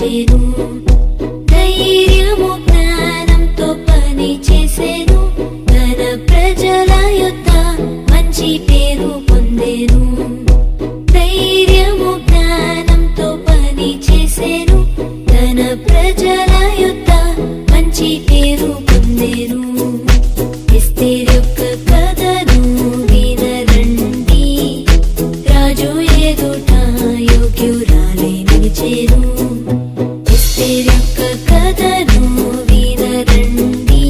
నిలిచేను. ధైర్యము జ్ఞానంతో పని చేసేను. తన ప్రజల యొద్ద మంచి పేరు పొందేను. ధైర్యము జ్ఞానంతో పని చేసేను. తన ప్రజల యొద్ద మంచి పేరు పొందేను. ఎస్తేరు యొక్క కథను వినరండి. రాజు ఎదుట యోగ్యురాలై నిలిచేను. ఎస్తేరు యొక్క కథను వినరండి.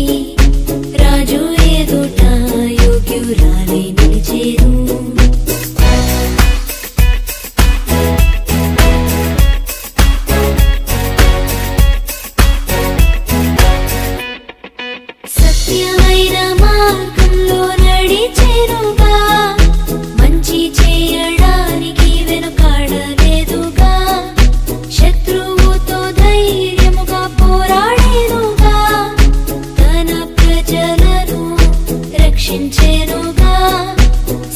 రాజు ఎదుట యోగ్యురాలై నిలిచేను. సత్యమైన మార్గంలో నడిచెనుగా. మంచి చేయడానికి వెనుకాడలేదుగా. శత్రువుతో ధైర్యముగా పోరాడేనుగా. తన ప్రజలను రక్షించెనుగా.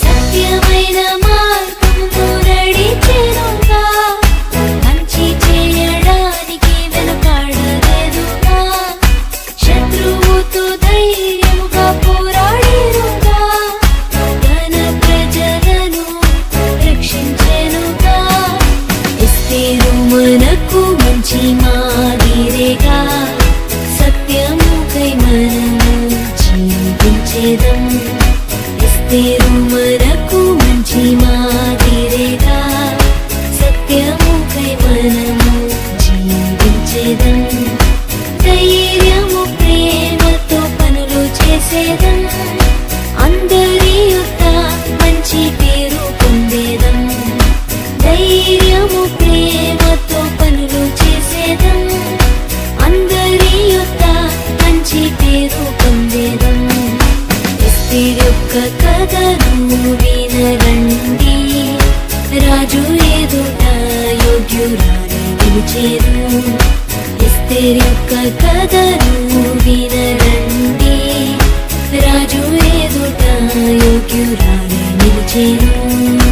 సత్యమైన మార్గంలో నడిచెనుగా. మంచి చేయడానికి వెనుకాడలేదుగా. శత్రువుతో ధైర్యముగా పోరాడేనుగా. తన ప్రజలను రక్షించెనుగా. ఎస్తేరు మనకు మంచి మాదిరిగా. సత్యముకై మనము జీవించెదం. ఎస్తేరు మనకు మంచి మాదిరిగా. సత్యముకై మనము జీవించెదం. ధైర్యము ప్రేమతో పనులు చేసేదం. అందరి యొద్ద మంచి పేరు పొందేదం. ధైర్యము ప్రేమతో పనులు చేసేదం. అందరి యొద్ద మంచి పేరు పొందేదం. ఎస్తేరు యొక్క కథను వినరండి. రాజు ఎదుట యోగ్యురాలై నిలిచేను. ఎస్తేరు యొక్క కథను వినరండి. రాజు ఎదుట యోగ్యురాలై నిలిచేను.